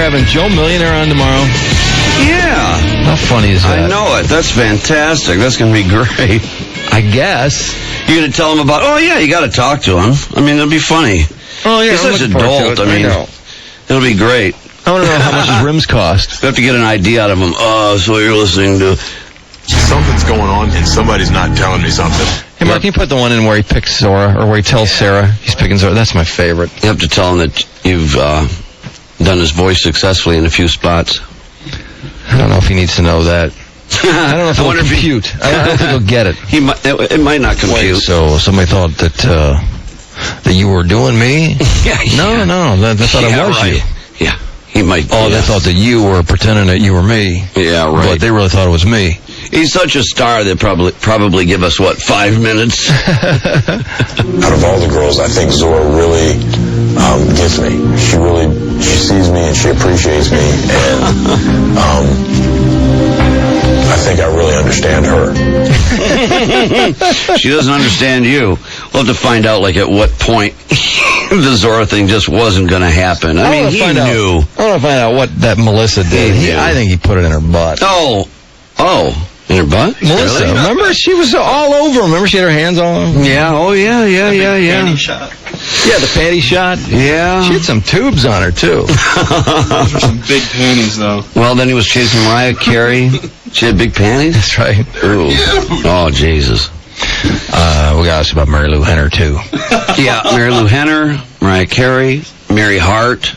having Joe Millionaire on tomorrow. Yeah. How funny is that? I know it. That's fantastic. That's going to be great. I guess. You're going to tell him about, oh, yeah, you got to talk to him. I mean, it'll be funny. Oh, yeah. He's such a dolt. I mean, it'll be great. I want to know how much his rims cost. We have to get an idea out of him. Oh, so you're listening to... Something's going on, and somebody's not telling me something. Hey, Mark, can you put the one in where he picks Zora, or where he tells Sarah he's picking Zora? That's my favorite. You have to tell him that you've done his voice successfully in a few spots. I don't know if he needs to know that. I don't know if it'll compute. I don't think he'll get it. It might not compute. Wait, so somebody thought that you were doing me? Yeah. No, they thought it was right. you. Yeah, he might. Oh, they thought that you were pretending that you were me. Yeah, right. But they really thought it was me. He's such a star that probably give us, 5 minutes? Out of all the girls, I think Zora really gets me. She sees me and she appreciates me, and I think I really understand her. She doesn't understand you. We'll have to find out, at what point the Zora thing just wasn't going to happen. I mean, he knew. I want to find out what that Melissa did. I think he put it in her butt. Oh. In her butt? Melissa, really? Remember? She was all over him. Remember she had her hands all over him? Yeah, yeah. Panty shot. Yeah, the panty shot. Yeah. She had some tubes on her, too. Those were some big panties, though. Well, then he was chasing Mariah Carey. She had big panties? That's right. Ooh. Oh, Jesus. We got to ask about Mary Lou Henner, too. Yeah, Mary Lou Henner, Mariah Carey, Mary Hart.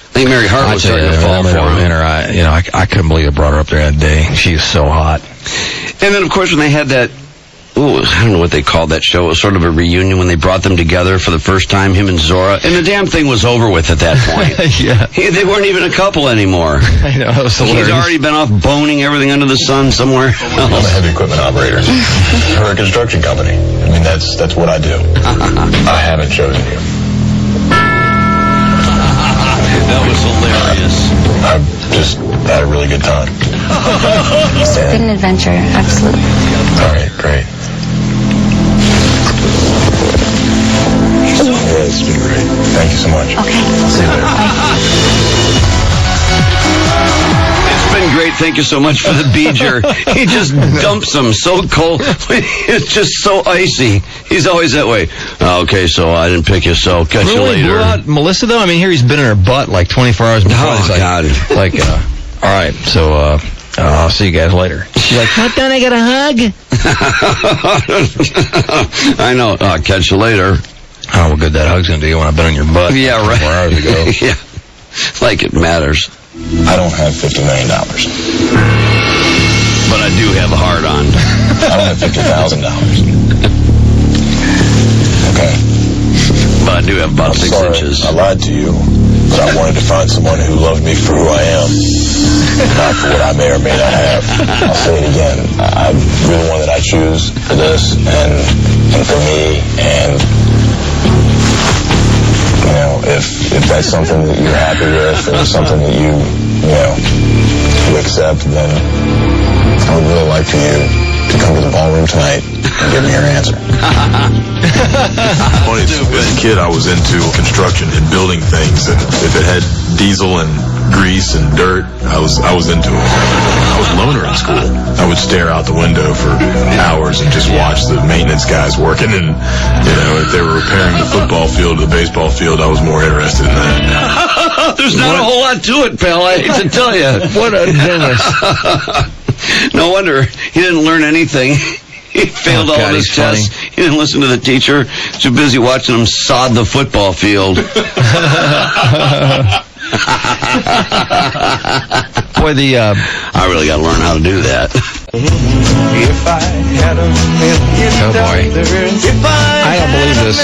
I think Mary Hart was starting to fall for him. I couldn't believe I brought her up there that day. She was so hot. And then, of course, when they had that, I don't know what they called that show. It was sort of a reunion when they brought them together for the first time, him and Zora. And the damn thing was over with at that point. Yeah. They weren't even a couple anymore. I know. It was hilarious. He's already been off boning everything under the sun somewhere else. I'm a heavy equipment operator for a construction company. I mean, that's what I do. I haven't chosen you. That was hilarious. I've just had a really good time. It's been an adventure, absolutely. All right, great. Yeah, it's been great. Thank you so much. Okay. See you later. It's been great. Thank you so much for the beeger. He just dumps them so cold. It's just so icy. He's always that way. Okay, so I didn't pick you, so catch you later. Blew out Melissa, though? I mean, here he's been in her butt 24 hours before. Oh, God. All right, so I'll see you guys later. She's like, what, don't I get a hug? I know. I'll catch you later. Oh, well, good that hug's going to do you when I've been in your butt. Yeah, right. 4 hours ago. Yeah. Like it matters. I don't have $50 million. But I do have a heart on. I don't have $50,000. Okay. But I do have about 6 inches. I lied to you, but I wanted to find someone who loved me for who I am, not for what I may or may not have. I'll say it again. I'm really one that I choose for this and for me, and if that's something that you're happy with and something that you accept, then I would really like for you to come to the ballroom tonight and give me your answer. Funny, as a kid, I was into construction and building things, and if it had diesel and grease and dirt, I was into it. I was a loner in school. I would stare out the window for hours and just watch the maintenance guys working, and if they were repairing the football field or the baseball field, I was more interested in that. There's not a whole lot to it, pal. I hate to tell you. What a dingus. No wonder he didn't learn anything. He failed all of his tests. He didn't listen to the teacher. Too busy watching him sod the football field. Boy, I really got to learn how to do that. If I had $1 million, oh boy. I don't believe this.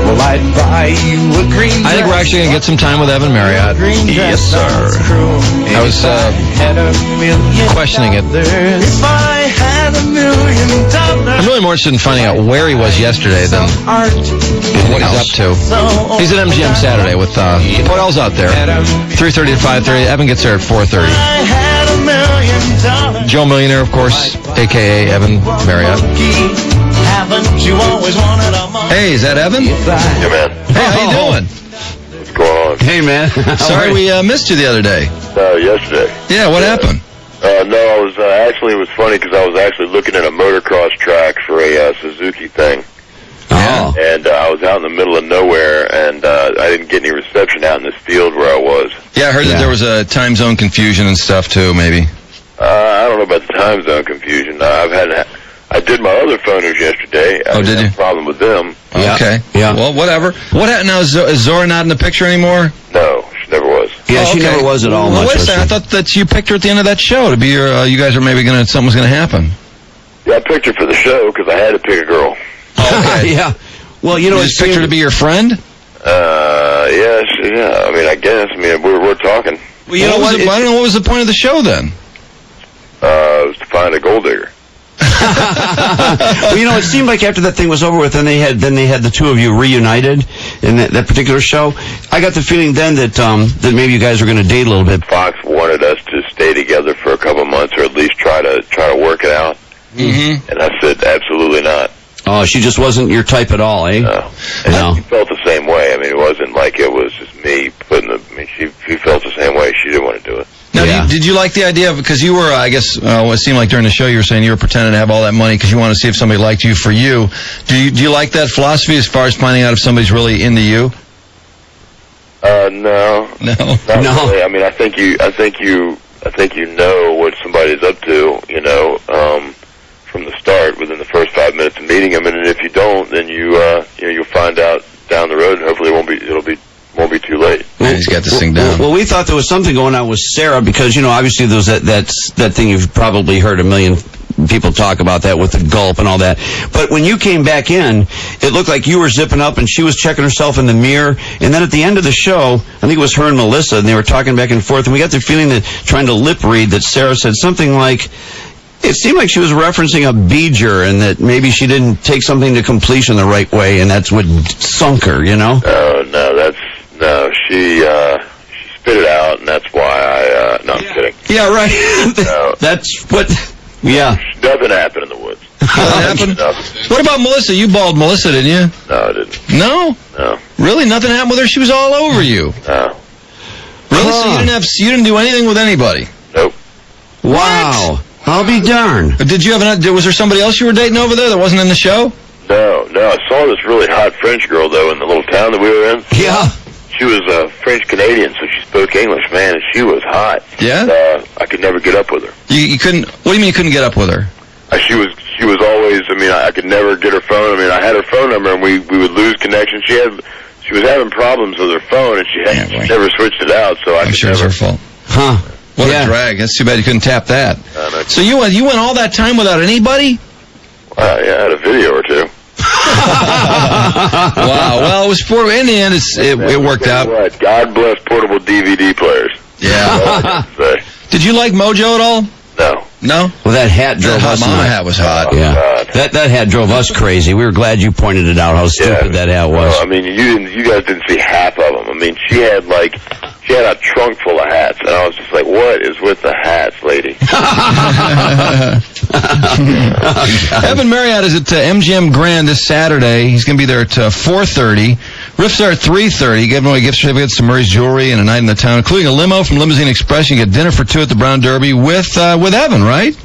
Well, I'd buy you a green I think we're actually going to get some time with Evan Marriott. Yes, sir. I was questioning it. If I had $1 million, I'm really more interested in finding out where he was yesterday than what he's up to. He's at MGM Saturday with what else out there? 3:30 to 5:30. Evan gets there at 4:30. Joe Millionaire, of course, a.k.a. Evan Marriott. Hey, is that Evan? Yeah, man. Hey, how you doing? What's going on? Hey, man. Sorry we missed you the other day. Yesterday. Yeah, what happened? No, I was actually, it was funny because I was actually looking at a motocross track for a Suzuki thing. Oh. And I was out in the middle of nowhere, and I didn't get any reception out in this field where I was. Yeah, I heard that there was a time zone confusion and stuff, too, maybe. I don't know about the time zone confusion. I did my other phoners yesterday. I did you? have a problem with them. Yeah. Okay. Yeah. Well, whatever. What happened now? Is Zora not in the picture anymore? No, she never was. Yeah, she never was at all. Well, much, wait a second. I thought that you picked her at the end of that show to be your. You guys were maybe something was gonna happen. Yeah, I picked her for the show because I had to pick a girl. Okay. Yeah. Well, you know, You just picked her to be your friend. Yeah. I mean, I guess. I mean, we're talking. Well, you know what? I don't know what was the point of the show then. It was to find a gold digger. Well, you know, it seemed like after that thing was over with, then they had the two of you reunited in that particular show. I got the feeling then that maybe you guys were going to date a little bit. Fox wanted us to stay together for a couple months, or at least try to work it out. Mm-hmm. And I said, absolutely not. Oh, she just wasn't your type at all, eh? No. And she felt the same way. I mean, it wasn't like it was just me putting the. I mean, she felt the same way. She didn't want to do it. Now, did you like the idea of, because you were, I guess, it seemed like during the show you were saying you were pretending to have all that money because you wanted to see if somebody liked you for you. Do you like that philosophy as far as finding out if somebody's really into you? No. No. Not really. I mean, I think you know what somebody's up to, from the start within the first 5 minutes of meeting them, and if you don't, then you'll find out down the road, and hopefully won't be too late. Yeah, he's got this thing down. Well, we thought there was something going on with Sarah because, obviously there was that thing you've probably heard a million people talk about, that with the gulp and all that. But when you came back in, it looked like you were zipping up and she was checking herself in the mirror. And then at the end of the show, I think it was her and Melissa, and they were talking back and forth. And we got the feeling that, trying to lip read, that Sarah said something like, it seemed like she was referencing a beeger and that maybe she didn't take something to completion the right way, and that's what sunk her, No, she spit it out, and that's why no, I'm kidding. Yeah, right. No. That's what, yeah. Nothing happened in the woods. Nothing happened? Nothing. What about Melissa? You balled Melissa, didn't you? No, I didn't. No? No. Really? Nothing happened with her? She was all over you? No. Really? So you didn't do anything with anybody? Nope. Wow. What? I'll be darned. Was there somebody else you were dating over there that wasn't in the show? No. I saw this really hot French girl, though, in the little town that we were in. Yeah. She was French-Canadian, so she spoke English, man, and she was hot. Yeah? And, I could never get up with her. You couldn't... What do you mean you couldn't get up with her? She was always... I mean, I could never get her phone. I mean, I had her phone number, and we would lose connection. She was having problems with her phone, and she never switched it out, so I'm sure it's her fault. Huh. What a drag. That's too bad you couldn't tap that. No. So you went all that time without anybody? Yeah, I had a video or two. Wow. Well, it was in the end, it worked out. What? God bless portable DVD players. Yeah. Did you like Mojo at all? No. No? Well, that hat drove us nuts. Mama hat was hot. Yeah. God. That hat drove us crazy. We were glad you pointed it out, how stupid that hat was. No, I mean, you guys didn't see half of them. I mean, she had a trunk full of hats, and I was just like, what is with the hats, lady? Evan Marriott is at MGM Grand this Saturday. He's going to be there at 4:30. Riffs are at 3:30. Giving away gift certificates to Murray's Jewelry and a night in the town, including a limo from Limousine Express. You get dinner for two at the Brown Derby with Evan, right?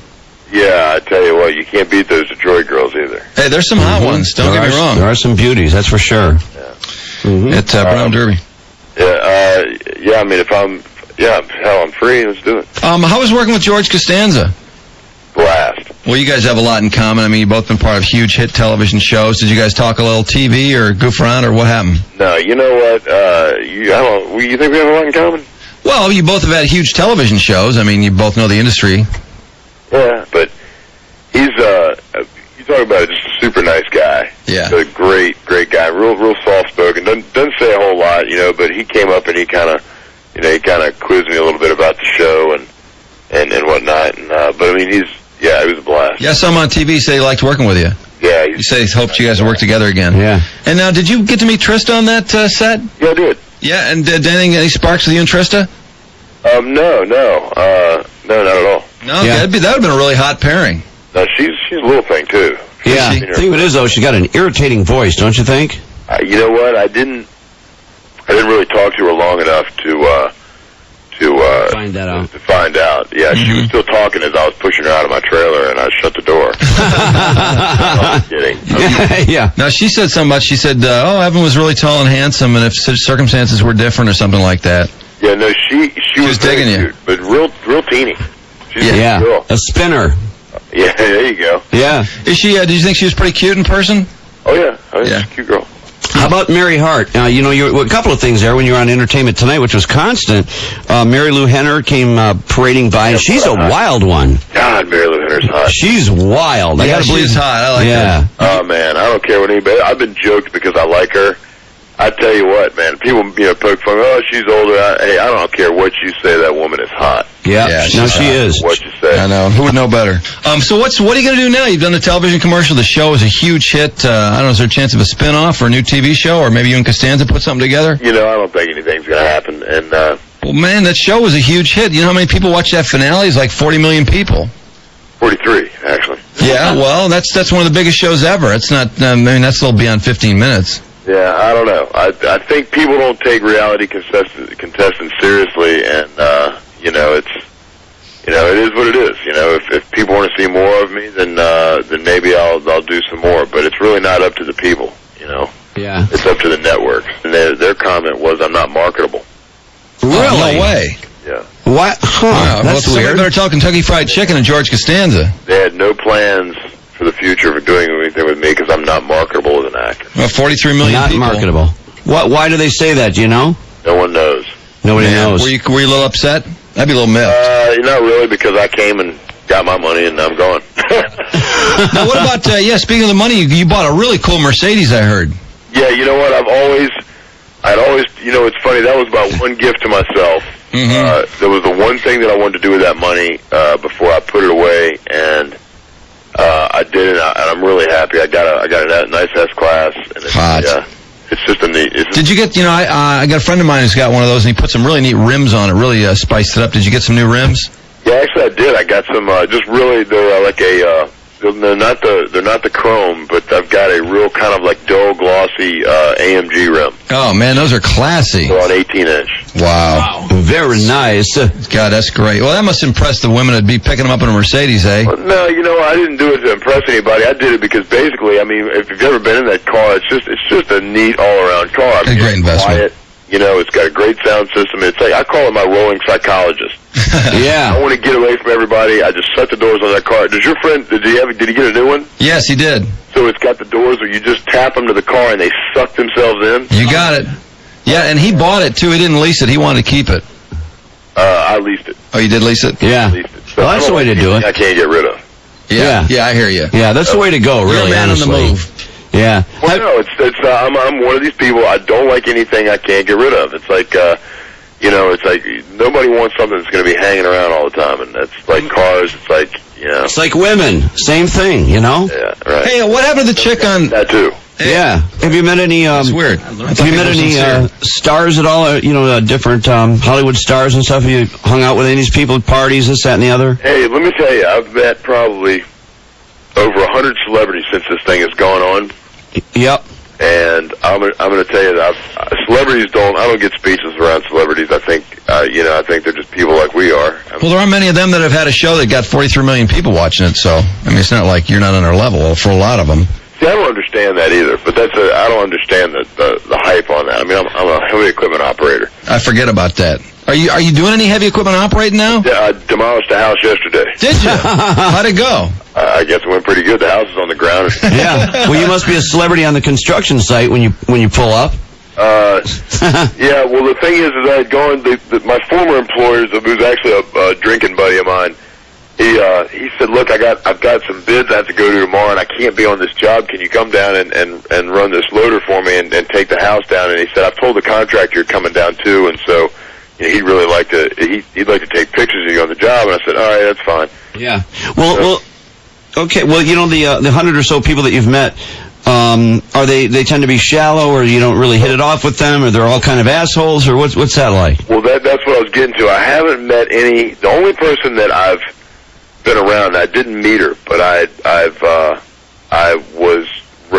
Yeah, I tell you what, you can't beat those Detroit girls either. Hey, there's some hot ones. Don't get me wrong. There are some beauties, that's for sure. Yeah. At Brown Derby. Yeah, I mean, I'm free. Let's do it. How was working with George Costanza? Blast. Well, you guys have a lot in common. I mean, you've both been part of huge hit television shows. Did you guys talk a little TV or goof around, or what happened? No, you know what? You think we have a lot in common? Well, you both have had huge television shows. I mean, you both know the industry. Yeah, but he's you talk about just a super nice guy. Yeah. A great guy. Real soft spoken. Doesn't say a whole lot, but he came up and he kind of quizzed me a little bit about the show and whatnot. And but I mean, it was a blast. Yeah, some on TV say he liked working with you. Yeah. You say he hoped you guys would work together again. Yeah. And now, did you get to meet Trista on that set? Yeah, I did. Yeah, and did any sparks with you and Trista? No, not at all. No, that would have been a really hot pairing. No, she's a little thing too. Yeah, the thing of it is, though, she got an irritating voice, don't you think? You know what? I didn't I didn't really talk to her long enough to Find that out. To find out. Yeah, she was still talking as I was pushing her out of my trailer, and I shut the door. I'm kidding. Yeah. Now, she said something about, she said, Evan was really tall and handsome, and if circumstances were different or something like that. Yeah, no, she was digging you. cute, but real teeny. She's Yeah. a girl. A spinner. Yeah, there you go. Yeah. Is she, did you think she was pretty cute in person? Oh, yeah. She's Yeah. a cute girl. How about Mary Hart? You're a couple of things there when you were on Entertainment Tonight, which was constant. Mary Lou Henner came parading by, and she's a wild one. God, Mary Lou Henner's hot. She's wild. I gotta believe she's hot. I like her. Oh, man, I don't care what anybody... I've been joked because I like her. I tell you what, man, people, poke fun, she's older. Hey, I don't care what you say, that woman is hot. Yeah, no, she is. What you say. I know. Who would know better? So what are you going to do now? You've done the television commercial. The show is a huge hit. I don't know, is there a chance of a spin-off or a new TV show? Or maybe you and Costanza put something together? I don't think anything's going to happen. And well, man, that show was a huge hit. You know how many people watched that finale? It's like 40 million people. 43, actually. Yeah, well, that's one of the biggest shows ever. It's not, that's still beyond 15 minutes. Yeah, I don't know. I think people don't take reality contestants seriously, and it is what it is. If people want to see more of me, then maybe I'll do some more. But it's really not up to the people. Yeah. It's up to the networks. And their comment was, "I'm not marketable." Really? Oh, no way. Yeah. What? Huh. Wow, That's well, weird. better tell Kentucky Fried Chicken and George Costanza. They had no plans for the future for doing anything with me because I'm not marketable as an actor. Well, 43 million Not people. marketable. Why do they say that? Do you know? No one knows. Nobody Yeah. knows. Were you a little upset? I'd be a little miffed. Not really, because I came and got my money and I'm gone. Now, what about, speaking of the money, you bought a really cool Mercedes, I heard. Yeah, you know what? I'd always, it's funny, that was about one gift to myself. Mm-hmm. There was the one thing that I wanted to do with that money before I put it away, and I did it, and I'm really happy. I got a nice S-Class. And it's, Hot. It's just a neat... Did you get, I got a friend of mine who's got one of those, and he put some really neat rims on it, really spiced it up. Did you get some new rims? Yeah, actually I did. I got some, just really, they're like they're not the chrome, but I've got a real kind of like dull, glossy AMG rim. Oh, man, those are classy. So on 18-inch. Wow. Very nice. God, that's great. Well, that must impress the women that'd be picking them up in a Mercedes, eh? Well, no, I didn't do it to impress anybody. I did it because basically, if you've ever been in that car, it's just a neat all-around car. A great investment. Quiet. It's got a great sound system. It's like, I call it my rolling psychologist. Yeah. I want to get away from everybody. I just shut the doors on that car. Does your friend, did he get a new one? Yes, he did. So it's got the doors where you just tap them to the car and they suck themselves in? You got it. Yeah, and he bought it, too. He didn't lease it. He wanted to keep it. I leased it. Oh, you did lease it? Yeah. Leased it. So Well, that's the way to do it. I can't get rid of. Yeah. Yeah, I hear you. Yeah, that's the way to go, really, You're a man honestly. on the move. Yeah. Well, no, I'm one of these people. I don't like anything I can't get rid of. It's like, it's like nobody wants something that's going to be hanging around all the time, and that's like cars. It's like, It's like women. Same thing, Yeah, right. Hey, what happened to the chick on... That too. Yeah. Have you met any... That's weird. Have you met any stars at all? Different Hollywood stars and stuff? Have you hung out with any of these people at parties, this, that, and the other? Hey, let me tell you, I've met probably over 100 celebrities since this thing has gone on. Yep. And I'm going to tell you that celebrities I don't get speeches around celebrities. I think, I think they're just people like we are. Well, there aren't many of them that have had a show that got 43 million people watching it, so, it's not like you're not on their level for a lot of them. See, I don't understand that either, but I don't understand the hype on that. I'm a heavy equipment operator. I forget about that. Are you doing any heavy equipment operating now? Yeah, I demolished a house yesterday. Did you? How'd it go? I guess it went pretty good. The house is on the ground. Yeah. Well, you must be a celebrity on the construction site when you pull up. Yeah, well, the thing is I had gone, my former employer, who's actually a drinking buddy of mine, he said, look, I've got some bids I have to go to tomorrow, and I can't be on this job. Can you come down and run this loader for me and take the house down? And he said, I've told the contractor you're coming down too, and so he'd really like to he'd like to take pictures of you on the job. And I said, all right, that's fine. Yeah. Well, okay. Well, the 100 or so people that you've met, are they tend to be shallow, or you don't really hit it off with them, or they're all kind of assholes, or what's that like? Well, that's what I was getting to. I haven't met any. The only person that I've been around, I didn't meet her, but I was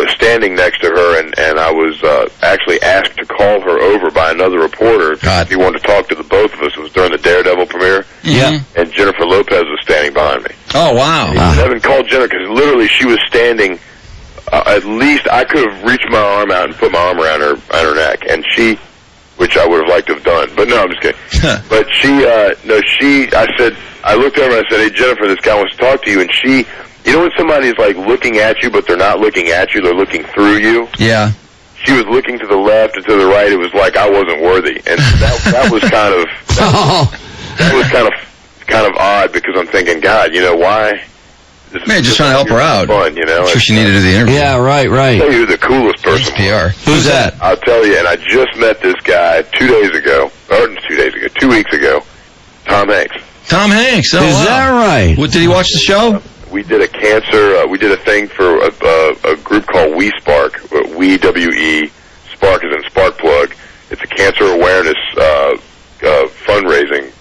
standing next to her, and I was actually asked to call her over by another reporter. God. He wanted to talk to the both of us. It was during the Daredevil premiere. Yeah. And Jennifer Lopez was standing behind me. Oh, wow. And Evan called Jennifer because literally she was standing. At least I could have reached my arm out and put my arm around her neck, and she, which I would have liked to have done. But no, I'm just kidding. But I looked over and I said, "Hey, Jennifer, this guy wants to talk to you." And she, you know when somebody's like looking at you, but they're not looking at you, they're looking through you? Yeah. She was looking to the left and to the right. It was like I wasn't worthy. And that was kind of, that was kind of odd, because I'm thinking, God, you know, why? Man, just trying to help her out. Fun, you know? I'm sure she needed to do the interview. Yeah, right. I'll tell you who the coolest person was. PR. Who's that? I'll tell you, and I just met this guy 2 weeks ago, Tom Hanks. Tom Hanks. Oh, Is that right? What, did he watch the show? We did we did a thing for a group called We Spark. We, W-E, Spark is in Spark Plug. It's a cancer awareness fundraising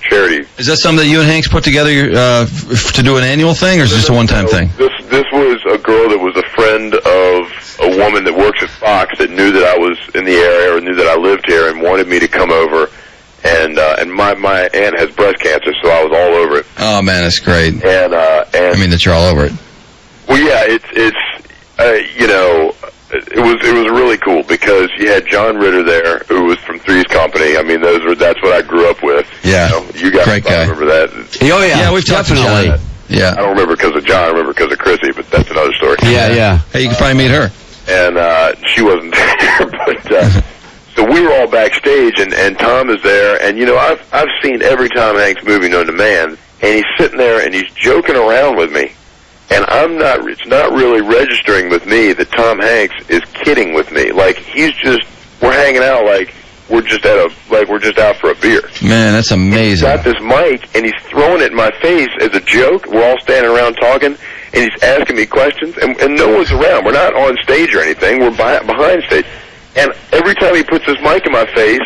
charity. Is that something that you and Hanks put together to do an annual thing, or is it just a one-time thing? This was a girl that was a friend of a woman that works at Fox that knew that I was in the area or knew that I lived here and wanted me to come over. And my aunt has breast cancer, so I was all over it. Oh man, that's great. And I mean that you're all over it. Well, yeah, you know, it was really cool because you had John Ritter there, who was from Three's Company. I mean, that's what I grew up with. Yeah, you guys great guy. remember that? Oh yeah, yeah, we've talked to John. Yeah, I don't remember because of John. I remember because of Chrissy, but that's another story. Yeah. Hey, you can probably meet her. And she wasn't there, but. So we were all backstage, and Tom is there, and you know I've seen every Tom Hanks movie known to man, and he's sitting there and he's joking around with me, and it's not really registering with me that Tom Hanks is kidding with me. Like we're hanging out like we're just out for a beer. Man, that's amazing. He's got this mic and he's throwing it in my face as a joke. We're all standing around talking, and he's asking me questions, and no one's around. We're not on stage or anything. We're behind stage. And every time he puts his mic in my face,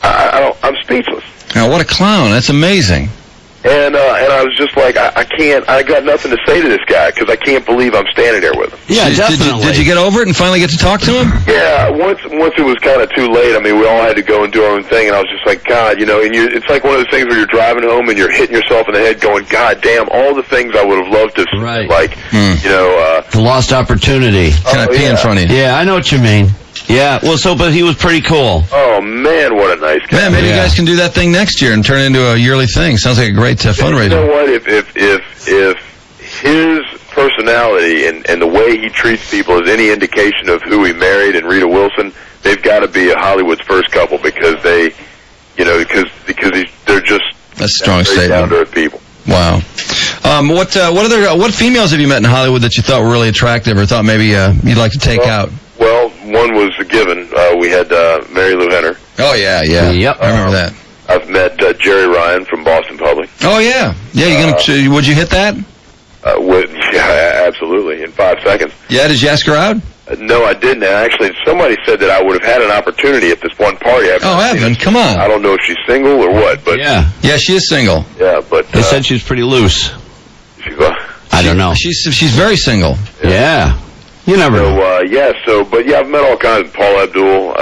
I'm speechless. Oh, what a clown. That's amazing. And I was just like, I got nothing to say to this guy because I can't believe I'm standing there with him. Yeah, definitely. Did you get over it and finally get to talk to him? Yeah, once it was kind of too late. I mean, we all had to go and do our own thing, and I was just like, God, you know, and it's like one of those things where you're driving home and you're hitting yourself in the head going, God damn, all the things I would have loved to Right. like, you know. The lost opportunity. Can I pee in front of you? Yeah, I know what you mean. Yeah, well, but he was pretty cool. Oh, man, what a nice guy. Man, maybe you guys can do that thing next year and turn it into a yearly thing. Sounds like a great fundraiser. You know what? If his personality and the way he treats people is any indication of who he married and Rita Wilson, they've got to be Hollywood's first couple because they're just that's a strong very statement. down-to-earth people. Wow. What females have you met in Hollywood that you thought were really attractive or thought maybe you'd like to take out? Well, one was a given. We had Mary Lou Henner. Oh, yeah. Yep. I remember that. I've met Jerry Ryan from Boston Public. Oh, yeah. Yeah, would you hit that? Yeah, absolutely, in 5 seconds. Yeah, did you ask her out? No, I didn't. Actually, somebody said that I would have had an opportunity at this one party. Evan, come on. I don't know if she's single or what, but... Yeah, she is single. Yeah, but... They said she was pretty loose. I don't know. She's very single. Yeah. You never know. I've met all kinds. Paula Abdul.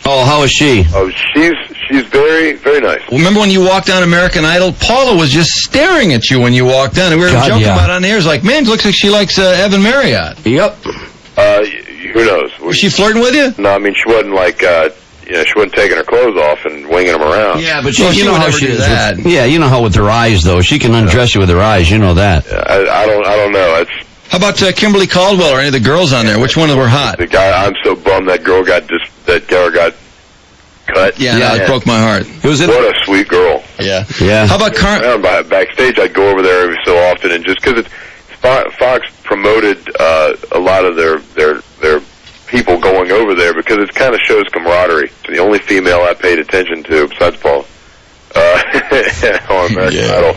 How is she? Oh, she's very, very nice. Well, remember when you walked down American Idol? Paula was just staring at you when you walked down, and we were joking about it on the air. It was like, man, it looks like she likes Evan Marriott. Yep. Who knows? Was she flirting with you? No, I mean, she wasn't like, she wasn't taking her clothes off and winging them around. Yeah, but she you know would how never she do is. that. You know how with her eyes, though. She can undress you with her eyes. You know that. Yeah, I don't know. How about Kimberly Caldwell or any of the girls on there? Which one were hot? The guy, I'm so bummed that girl got cut. Yeah, it broke my heart. What a sweet girl. Yeah. How about backstage? I'd go over there every so often, and just because Fox promoted a lot of their people going over there because it kind of shows camaraderie. It's the only female I paid attention to besides Paul on American Idol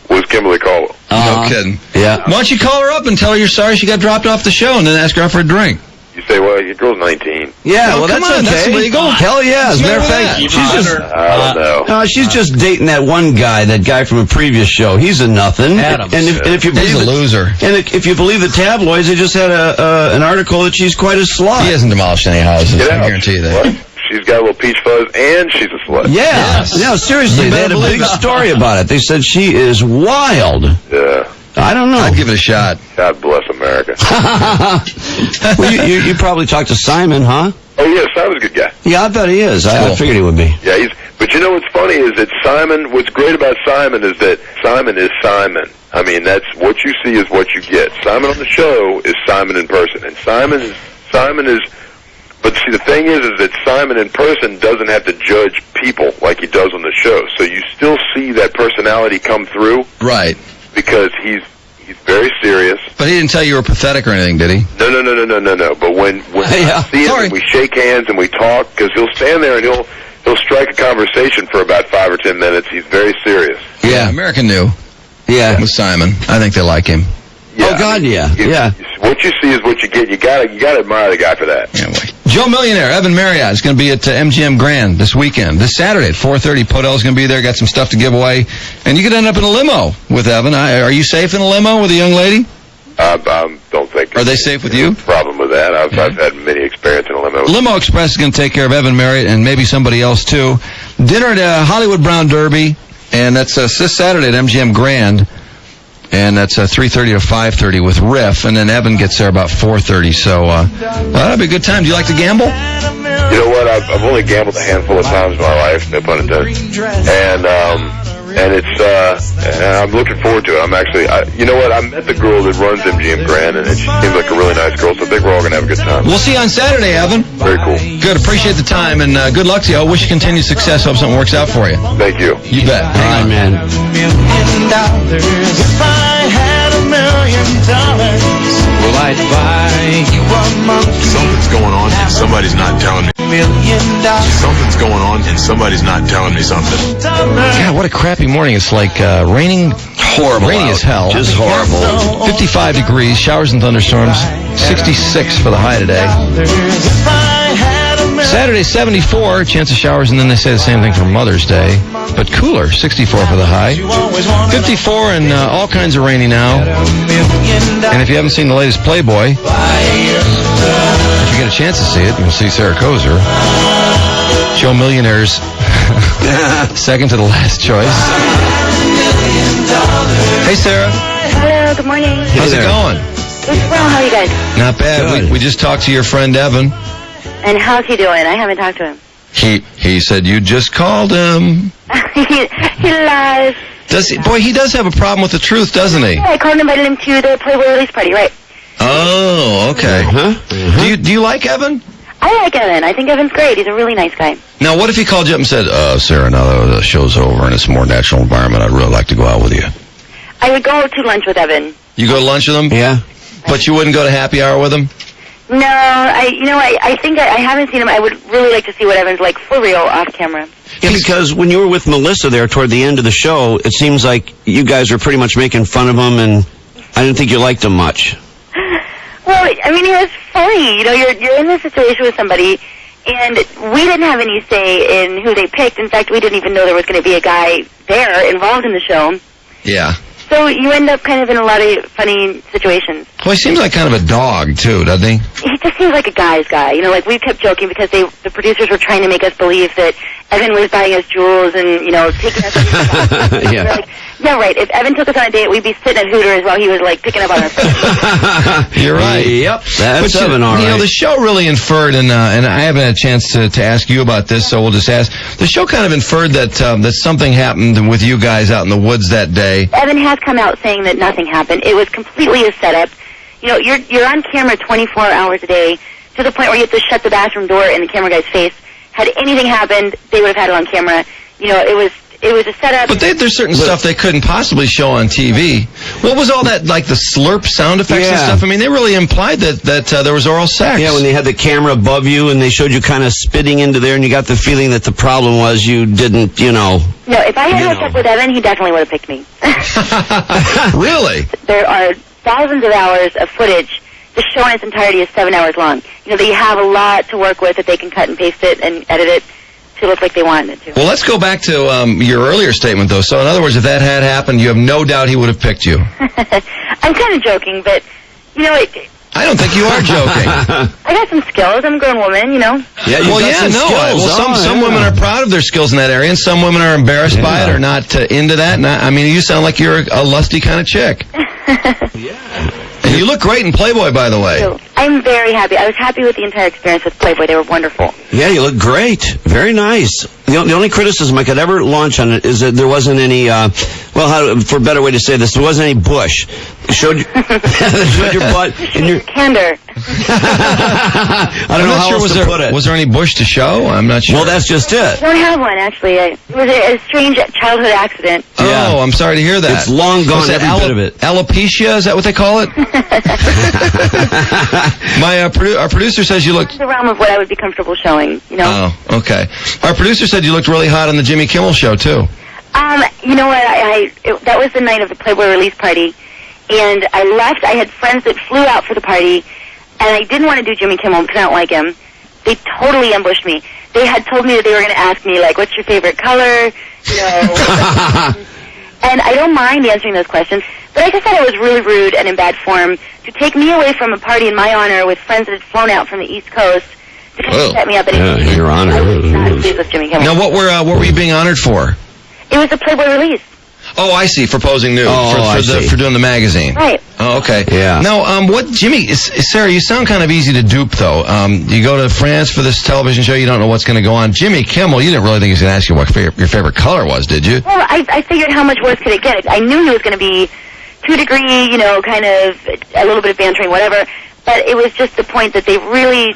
was Kimberly Caldwell. No kidding. Yeah. Why don't you call her up and tell her you're sorry she got dropped off the show and then ask her out for a drink? You say, well, your girl's 19. Yeah, Oh, well, come that's on, okay. that's legal. Hell yeah. As a matter of Smell fact, that. she's just... I don't know. She's just dating that one guy, that guy from a previous show. He's a nothing. Adams. And if you believe He's a loser. And if you believe the tabloids, they just had an article that she's quite a slut. He hasn't demolished any houses. Get I out. guarantee you that. What? She's got a little peach fuzz, and she's a slut. Yeah. Yes. No, seriously, You they better had a big believe it. story about it. They said she is wild. Yeah. I don't know. I'd give it a shot. God bless America. Well, you probably talked to Simon, huh? Oh, yeah, Simon's a good guy. Yeah, I bet he is. I Cool. figured he would be. Yeah, but you know what's funny is that Simon, what's great about Simon is that Simon is Simon. I mean, that's what you see is what you get. Simon on the show is Simon in person. And Simon is, but see, the thing is that Simon in person doesn't have to judge people like he does on the show. So you still see that personality come through Right. because he's very serious. But he didn't tell you were pathetic or anything, did he? No. But when Yeah. I see him, Sorry. and we shake hands and we talk, because he'll stand there and he'll strike a conversation for about 5 or 10 minutes. He's very serious. Yeah. American knew. Yeah. With Simon. I think they like him. Yeah, Oh, God, yeah. it's- Yeah. What you see is what you get. You gotta admire the guy for that. Anyway. Joe Millionaire, Evan Marriott is going to be at MGM Grand this weekend. This Saturday at 4:30. Podell's going to be there. Got some stuff to give away. And you could end up in a limo with Evan. Are you safe in a limo with a young lady? Don't think. Are they safe with you? Problem with that. I've had many experience in a limo. Limo Express is going to take care of Evan Marriott and maybe somebody else too. Dinner at Hollywood Brown Derby, and that's this Saturday at MGM Grand, and that's 3:30 to 5:30 with Riff, and then Evan gets there about 4:30. So that'll be a good time. Do you like to gamble? You know what? I've only gambled a handful of times in my life, no pun intended. And it's and I'm looking forward to it. I'm actually, you know what? I met the girl that runs MGM Grand, and she seems like a really nice girl. So I think we're all gonna have a good time. We'll see you on Saturday, Evan. Very cool. Good. Appreciate the time, and good luck to you. I wish you continued success. Hope something works out for you. Thank you. You bet. All right, man. If I had $1 million, well, I'd buy you a monkey. Something's going on and somebody's not telling me. $1 million. Something's going on and somebody's not telling me something. God, what a crappy morning. It's like raining. Horrible. Rainy as hell. Just horrible. 55 degrees, showers and thunderstorms. 66 for the high today. If I had $1 million. Saturday, 74, chance of showers, and then they say the same thing for Mother's Day. But cooler, 64 for the high. 54 and all kinds of rainy now. And if you haven't seen the latest Playboy, if you get a chance to see it, you'll see Sarah Kozer. Joe Millionaire's second to the last choice. Hey, Sarah. Hello, good morning. How's it going? It's well, how are you guys? Not bad. Good. We just talked to your friend Evan. And how's he doing? I haven't talked to him. He said you just called him. he lies. Does he? Boy, he does have a problem with the truth, doesn't he? I called and invited him to the Playboy release party, right? Oh, okay. Huh? Do you like Evan? I like Evan. I think Evan's great. He's a really nice guy. Now, what if he called you up and said, Sarah, now that the show's over and it's a more natural environment, I'd really like to go out with you. I would go to lunch with Evan. You go to lunch with him? Yeah. But you wouldn't go to happy hour with him? No, I think I haven't seen him. I would really like to see what Evan's like for real off camera. Yeah, because when you were with Melissa there toward the end of the show, it seems like you guys were pretty much making fun of him, and I didn't think you liked him much. Well, I mean, it was funny. You know, you're in this situation with somebody, and we didn't have any say in who they picked. In fact, we didn't even know there was going to be a guy there involved in the show. Yeah. So you end up kind of in a lot of funny situations. Well, he seems like kind of a dog, too, doesn't he? He just seems like a guy's guy. You know, like we kept joking because the producers were trying to make us believe that Evan was buying us jewels and, you know, taking us on Yeah. We're like, yeah, right. If Evan took us on a date, we'd be sitting at Hooters while he was, like, picking up on our face. You're right. Yep, that's But Evan, all right. You know, the show really inferred, and I haven't had a chance to ask you about this, so we'll just ask. The show kind of inferred that that something happened with you guys out in the woods that day. Evan has come out saying that nothing happened. It was completely a setup. You know, you're on camera 24 hours a day to the point where you have to shut the bathroom door in the camera guy's face. Had anything happened, they would have had it on camera. You know, it was a setup. But there's certain stuff they couldn't possibly show on TV. What was all that, like the slurp sound effects and Yeah. stuff? I mean, they really implied that there was oral sex. Yeah, when they had the camera above you and they showed you kind of spitting into there, and you got the feeling that the problem was you didn't, you know. No, if I had hooked up with Evan, he definitely would have picked me. Really? There are thousands of hours of footage the show in its entirety is 7 hours long. You know, they have a lot to work with that they can cut and paste it and edit it to look like they wanted it to. Well, let's go back to your earlier statement, though. So, in other words, if that had happened, you have no doubt he would have picked you. I'm kind of joking, but, you know, I don't think you are joking. I got some skills. I'm a grown woman, you know. Yeah, Some women are proud of their skills in that area, and some women are embarrassed by it or not into that. And I mean, you sound like you're a lusty kind of chick. And you look great in Playboy, by the way. So, I'm very happy. I was happy with the entire experience with Playboy. They were wonderful. Yeah, you look great. Very nice. The only criticism I could ever launch on it is that there wasn't any, for a better way to say this, there wasn't any bush. It showed, showed your butt. And your candor. I don't know how else to put it. Was there any bush to show? I'm not sure. Well, that's just it. I don't have one, actually. It was a strange childhood accident. Oh, I'm sorry to hear that. It's long gone, every bit of it. Alopecia, is that what they call it? Our producer says you look... The realm of what I would be comfortable showing, you know. Oh, okay. Our producer said you looked really hot on the Jimmy Kimmel show, too. You know what? That was the night of the Playboy release party, and I left. I had friends that flew out for the party, and I didn't want to do Jimmy Kimmel because I don't like him. They totally ambushed me. They had told me that they were going to ask me, like, what's your favorite color? You know. And I don't mind answering those questions, but I just thought it was really rude and in bad form to take me away from a party in my honor with friends that had flown out from the East Coast to kind of set me up. Your honor. I was not pleased with Jimmy Kimmel. Now, what were you being honored for? It was a Playboy release. Oh, I see. For posing nude. For doing the magazine. Right. Oh, okay. Yeah. Now, Sarah, you sound kind of easy to dupe, though. You go to France for this television show, you don't know what's going to go on. Jimmy Kimmel, you didn't really think he was going to ask you what your favorite color was, did you? Well, I figured how much worse could it get? I knew he was going to be 2 degree, you know, kind of a little bit of bantering, whatever. But it was just the point that they really,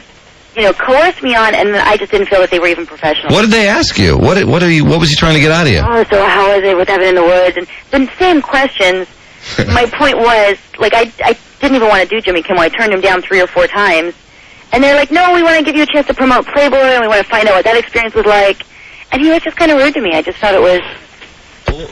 you know, coerced me on, and I just didn't feel that they were even professional. What did they ask you? What was he trying to get out of you? Oh, so how is it with Evan in the Woods? And the same questions. My point was, like, I didn't even want to do Jimmy Kimmel. I turned him down 3 or 4 times. And they're like, no, we want to give you a chance to promote Playboy, and we want to find out what that experience was like. And he was just kind of rude to me. I just thought it was...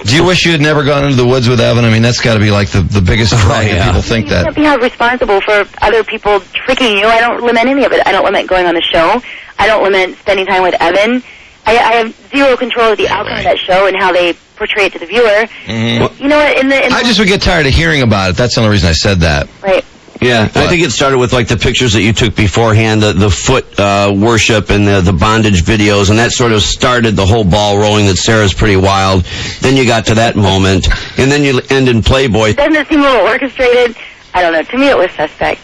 Do you wish you had never gone into the woods with Evan? I mean, that's got to be like the biggest drag that people think that. You can't be held responsible for other people tricking you. I don't lament any of it. I don't lament going on the show. I don't lament spending time with Evan. I have zero control of the outcome of that show and how they portray it to the viewer. Mm-hmm. You know what? I just would get tired of hearing about it. That's the only reason I said that. Right. Yeah, I think it started with, like, the pictures that you took beforehand, the foot worship and the bondage videos, and that sort of started the whole ball rolling that Sarah's pretty wild. Then you got to that moment, and then you end in Playboy. Doesn't it seem a little orchestrated? I don't know. To me, it was suspect.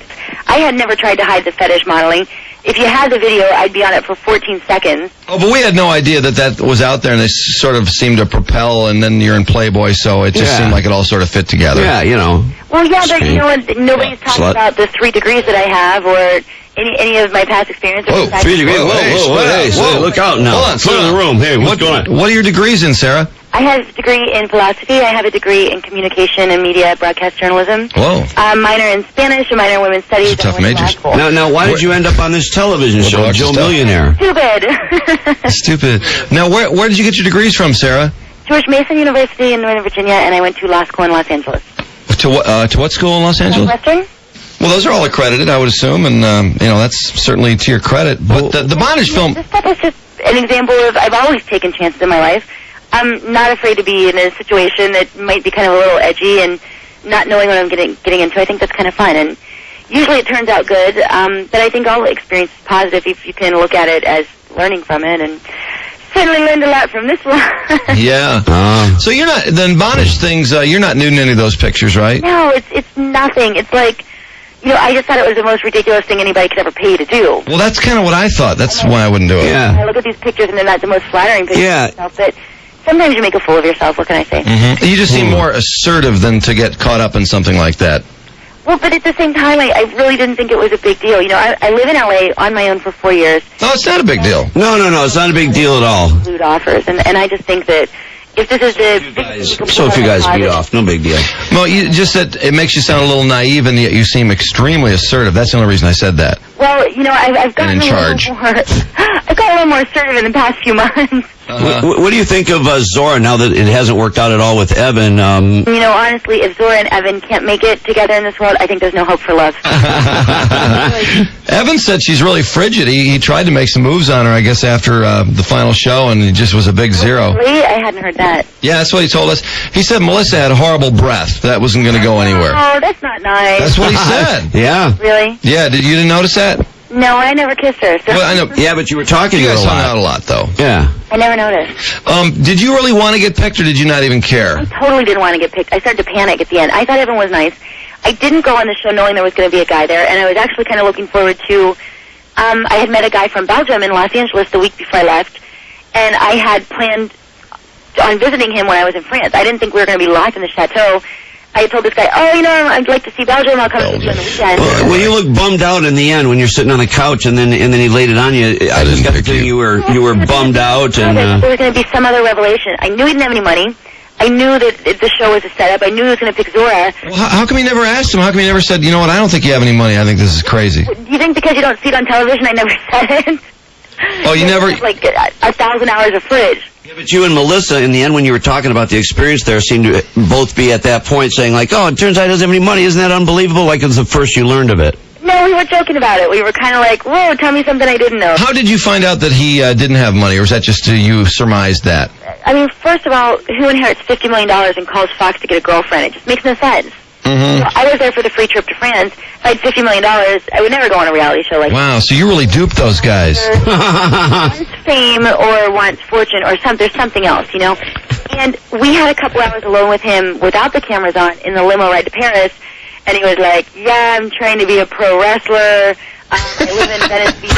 I had never tried to hide the fetish modeling. If you had the video, I'd be on it for 14 seconds. Oh, but we had no idea that was out there, and they sort of seemed to propel, and then you're in Playboy, so it just seemed like it all sort of fit together. Yeah, you know. Well, yeah, but you know what? Nobody's talking about the 3 degrees that I have or any of my past experiences. Whoa, 3 degrees. Whoa, look out now. Hold on, clear the room. Hey, what's going on? What are your degrees in, Sarah? I have a degree in philosophy. I have a degree in communication and media broadcast journalism. Whoa. A minor in Spanish, a minor in women's studies. Tough majors. Now, why did you end up on this television show, Joe Millionaire? Stupid. Now, where did you get your degrees from, Sarah? George Mason University in Northern Virginia, and I went to law school in Los Angeles. To what school in Los Angeles? Northwestern. Well, those are all accredited, I would assume, and that's certainly to your credit. But the bondage film. This stuff is just an example of I've always taken chances in my life. I'm not afraid to be in a situation that might be kind of a little edgy and not knowing what I'm getting into. I think that's kind of fun, and usually it turns out good. But I think all experience is positive if you can look at it as learning from it, and certainly learned a lot from this one. Yeah. So you're not then bondage things. You're not nude in any of those pictures, right? No, it's nothing. It's like, you know, I just thought it was the most ridiculous thing anybody could ever pay to do. Well, that's kind of what I thought. That's why I wouldn't do it. Yeah. I look at these pictures and they're not the most flattering pictures of yourself, but sometimes you make a fool of yourself. What can I say? Mm-hmm. You just seem more assertive than to get caught up in something like that. Well, but at the same time, I really didn't think it was a big deal. You know, I live in L.A. on my own for 4 years. No, it's not a big deal. No, it's not a big deal at all. Food offers, and I just think that if this is the... So if you guys beat off, no big deal. Well, just that it makes you sound a little naive, and yet you seem extremely assertive. That's the only reason I said that. Well, you know, I've gotten in charge. I've gotten a little more assertive in the past few months. What do you think of Zora now that it hasn't worked out at all with Evan? You know, honestly, if Zora and Evan can't make it together in this world, I think there's no hope for love. Evan said she's really frigid. He tried to make some moves on her, I guess, after the final show, and it just was a big zero. Really? I hadn't heard that. Yeah, that's what he told us. He said Melissa had horrible breath. That wasn't going to go anywhere. Oh, that's not nice. That's what he said. Yeah. Really? Yeah, you didn't notice that? No, I never kissed her. So. Well, I know. Yeah, but you were talking You to her guys a hung lot. out a lot, though. Yeah. I never noticed. Did you really want to get picked, or did you not even care? I totally didn't want to get picked. I started to panic at the end. I thought Evan was nice. I didn't go on the show knowing there was going to be a guy there, and I was actually kind of looking forward to... I had met a guy from Belgium in Los Angeles the week before I left, and I had planned on visiting him when I was in France. I didn't think we were going to be locked in the chateau. I had told this guy, I'd like to see Belgium. I'll come and see you on the weekend. Well, you look bummed out in the end when you're sitting on the couch, and then he laid it on you. I just got the feeling you were bummed out. And there was going to be some other revelation. I knew he didn't have any money. I knew that the show was a setup. I knew he was going to pick Zora. Well, how come he never asked him? How come he never said, you know what, I don't think you have any money. I think this is crazy. Do you think because you don't see it on television, I never said it? Oh, you never... Like 1,000 hours of footage. Yeah, but you and Melissa, in the end, when you were talking about the experience there, seemed to both be at that point saying, like, oh, it turns out he doesn't have any money. Isn't that unbelievable? Like it was the first you learned of it. No, we were joking about it. We were kind of like, whoa, tell me something I didn't know. How did you find out that he didn't have money, or was that just you surmised that? I mean, first of all, who inherits $50 million and calls Fox to get a girlfriend? It just makes no sense. Mm-hmm. So I was there for the free trip to France. If I had $50 million, I would never go on a reality show like Wow, so you really duped those guys. wants fame or wants fortune or something. There's something else, you know? And we had a couple hours alone with him without the cameras on in the limo ride to Paris, and he was like, yeah, I'm trying to be a pro wrestler. I live in Venice Beach.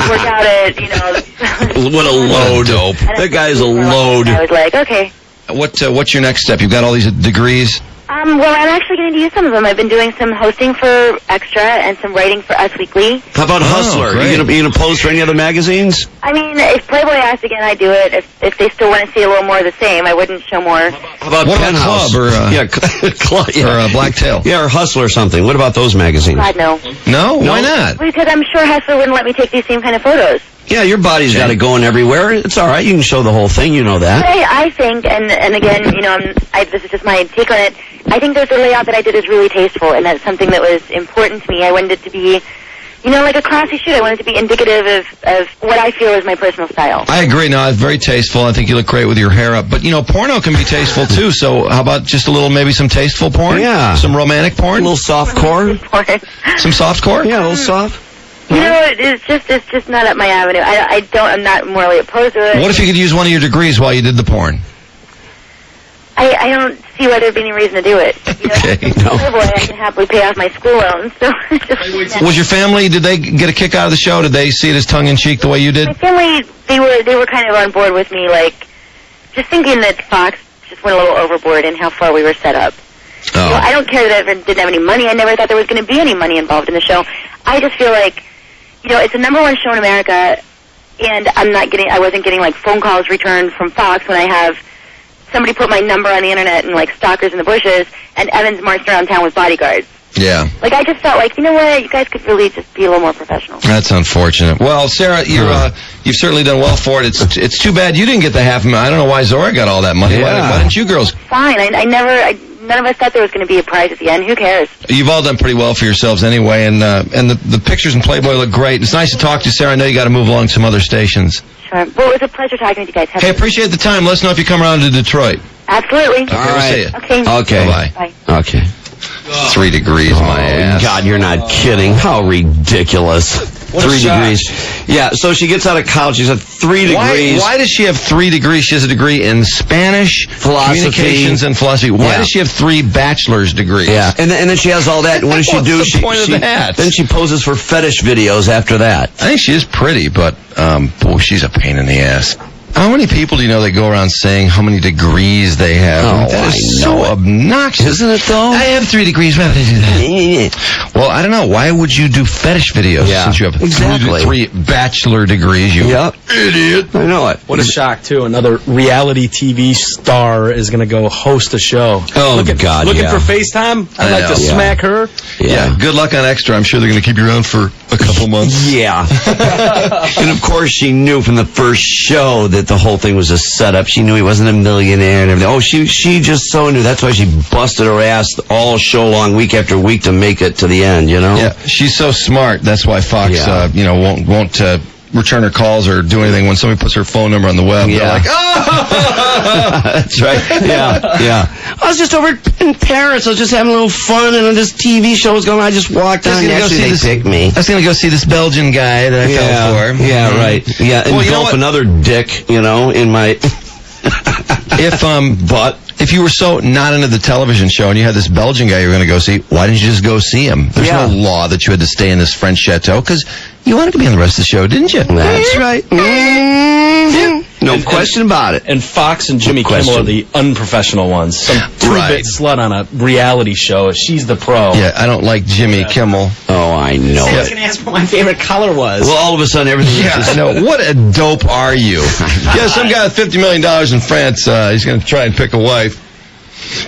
Work out at, you know... What a load. Dope. That guy's a load. I was like, okay. What's your next step? You've got all these degrees. Well, I'm actually going to use some of them. I've been doing some hosting for Extra and some writing for Us Weekly. How about Hustler? Great. You gonna pose for any other magazines? I mean, if Playboy asked again, I'd do it. If they still want to see a little more of the same, I wouldn't show more. How about What about Penthouse? Club or, yeah, Club, or Blacktail? Yeah, or Hustler or something. What about those magazines? God, no. No? Why not? Because I'm sure Hustler wouldn't let me take these same kind of photos. Yeah, your body's got it going everywhere. It's all right. You can show the whole thing. You know that. I think, and again, you know, this is just my take on it. I think there's a layout that I did is really tasteful, and that's something that was important to me. I wanted it to be, you know, like a classy shoot. I wanted it to be indicative of what I feel is my personal style. I agree. No, it's very tasteful. I think you look great with your hair up. But, you know, porno can be tasteful, too. So how about just a little, maybe some tasteful porn? Yeah. Some romantic porn? A little soft core. Some soft core? Yeah, a little soft. You know, it's just not up my avenue. I'm not morally opposed to it. What if you could use one of your degrees while you did the porn? I don't see why there'd be any reason to do it. You know, Okay, no. I can happily pay off my school loans. So Was your family, did they get a kick out of the show? Did they see it as tongue-in-cheek the way you did? my family, they were kind of on board with me, like, just thinking that Fox just went a little overboard in how far we were set up. Oh. You know, I don't care that Evan didn't have any money. I never thought there was going to be any money involved in the show. I just feel like, you know, it's a #1 show in America, and I wasn't getting like phone calls returned from Fox when I have somebody put my number on the internet and like stalkers in the bushes, and Evan's marched around town with bodyguards. Yeah. Like, I just felt like, you know what, you guys could really just be a little more professional. That's unfortunate. Well, Sarah, you've certainly done well for it. It's too bad you didn't get the $500,000. I don't know why Zora got all that money. Yeah. Why didn't you girls? Fine. None of us thought there was going to be a prize at the end. Who cares? You've all done pretty well for yourselves anyway, and the pictures in Playboy look great. It's nice to talk to you, Sarah. I know you got to move along to some other stations. Sure. Well, it was a pleasure talking to you guys. Hey, appreciate the time. Let us know if you come around to Detroit. Absolutely. Okay, All we'll right. see you. Okay. Okay. Bye-bye. Bye. Okay. 3 degrees, my ass. God, you're not kidding. How ridiculous. What a 3 shock. degrees. Yeah, so she gets out of college. She's at 3 degrees. Why does she have 3 degrees? She has a degree in Spanish, Philosophy. communications, and philosophy. Why Yeah. does she have 3 bachelor's degrees? Yeah, and then she has all that. And what does she What's do? the point of that? Then she poses for fetish videos after that. I think she is pretty, but, boy, she's a pain in the ass. How many people do you know that go around saying how many degrees they have? Oh, that is I know so it. obnoxious. Isn't it, though? I have 3 degrees. Why would I do that? Well, I don't know. Why would you do fetish videos Yeah, since you have exactly. 3 bachelor degrees, you Yep. idiot? I know it. What a shock, too. Another reality TV star is going to go host a show. Oh, God, Looking yeah. for FaceTime? I'd I like know. to Yeah. smack her. Yeah, good luck on Extra. I'm sure they're going to keep you around for a couple months. Yeah. And, of course, she knew from the first show that the whole thing was a setup. She knew he wasn't a millionaire and everything. Oh, she just so knew. That's why she busted her ass all show long, week after week, to make it to the end, you know? Yeah, she's so smart. That's why Fox, won't return her calls or do anything when somebody puts her phone number on the web. Yeah. They're like, oh! That's right. Yeah. I was just over in Paris. I was just having a little fun, and this TV show was going on. I just walked on, and actually they picked me. I was going to go see this Belgian guy that I fell for. Yeah, right. Yeah, and engulf another dick, in my... If you were so not into the television show and you had this Belgian guy you were going to go see, why didn't you just go see him? There's no law that you had to stay in this French chateau, because you wanted to be on the rest of the show, didn't you? That's right. No question about it. And Fox and Jimmy Kimmel are the unprofessional ones. Some two-bit slut on a reality show. She's the pro. Yeah, I don't like Jimmy Kimmel. Oh, I know I was going to ask what my favorite color was. Well, all of a sudden, everything... Yeah, I know. What a dope are you? Yeah, some guy with $50 million in France, he's going to try and pick a wife.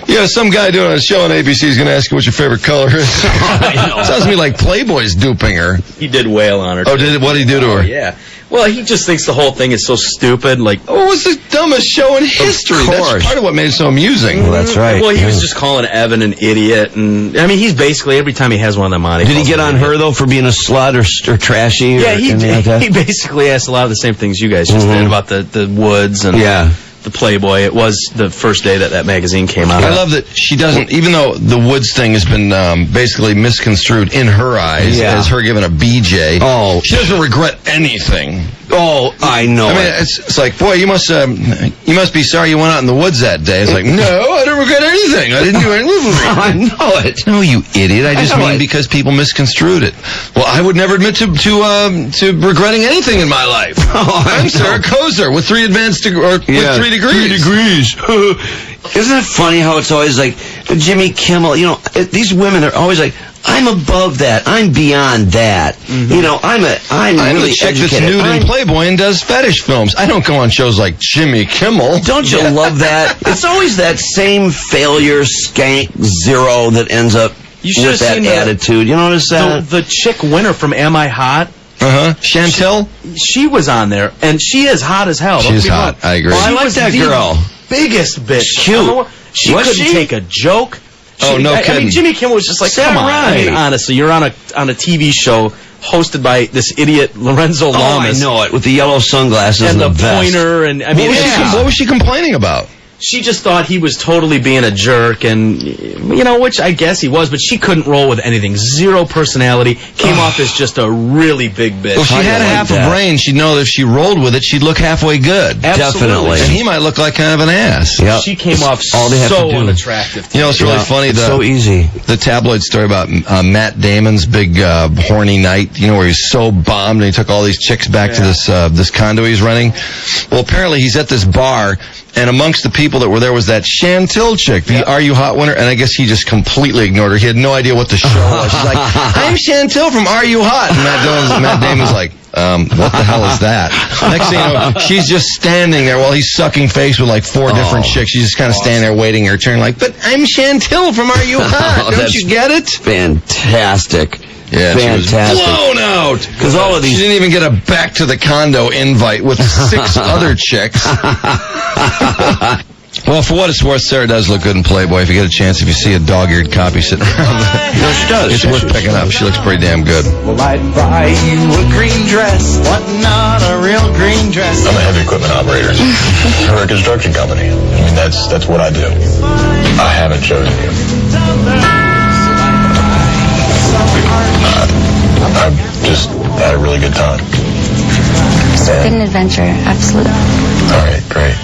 Yeah, some guy doing a show on ABC is going to ask you what your favorite color is. Sounds to me like Playboy's duping her. He did wail on her. Oh, what did he do to her? Yeah. Well, he just thinks the whole thing is so stupid. Like, it was the dumbest show in history. That's part of what made it so amusing. Well, that's right. Well, he was just calling Evan an idiot, and I mean, he's basically every time he has one of them on. Did he get on her though for being a slut or trashy? Yeah, he basically asked a lot of the same things you guys just did about the woods and the Playboy. It was the first day that magazine came out. I love that she doesn't, even though the Woods thing has been basically misconstrued in her eyes as her giving a BJ. Oh, she doesn't regret anything. Oh, I know. I mean, it's like, boy, you must be sorry you went out in the woods that day. It's like, no, I don't regret anything. I didn't do anything. I know it. No, you idiot. I just mean because people misconstrued it. Well, I would never admit to regretting anything in my life. I'm Sarah Kozer with 3 degrees. 3 degrees. Isn't it funny how it's always like Jimmy Kimmel? These women are always like, I'm above that. I'm beyond that. I'm really a chick educated. That's nude in Playboy and does fetish films. I don't go on shows like Jimmy Kimmel. Don't you love that? It's always that same failure skank zero that ends up with that attitude. You notice that? The chick winner from Am I Hot? Chantel? She was on there, and she is hot as hell. She's hot. I agree. I like that girl. Biggest bitch. Cute. She couldn't take a joke. Oh, no kidding. I mean, Jimmy Kimmel was just like, come on. I mean, honestly, you're on a TV show hosted by this idiot Lorenzo Lamas. I know it, with the yellow sunglasses and the vest. pointer. And I mean, what was she complaining about? She just thought he was totally being a jerk, and, which I guess he was, but she couldn't roll with anything. Zero personality. Came off as just a really big bitch. Well, if she had half a brain, she'd know that if she rolled with it, she'd look halfway good. Definitely. And he might look like kind of an ass. Yep. She came off so unattractive. It's really funny. It's so easy. The tabloid story about Matt Damon's big horny night, where he's so bombed and he took all these chicks back to this condo he's renting. Well, apparently he's at this bar, and amongst the people that were there was that Chantel chick, the Are You Hot winner, and I guess he just completely ignored her. He had no idea what the show was. She's like, I'm Chantel from Are You Hot? And Matt Damon's like, what the hell is that? Next thing you know, she's just standing there while he's sucking face with like 4 different chicks. She's just kind of standing there waiting her turn, like, but I'm Chantel from Are You Hot? Don't you get it? Fantastic. Yeah, fantastic. She was blown out. Because all of these... She didn't even get a back to the condo invite with 6 other chicks. Well, for what it's worth, Sarah does look good in Playboy. If you get a chance, if you see a dog-eared copy sitting around, she does. It's worth picking up. She looks pretty damn good. Well, I'd buy you a green dress, but not a real green dress. I'm a heavy equipment operator for a construction company. I mean, that's what I do. I haven't chosen you. I just had a really good time. Been an adventure, absolutely. All right, great.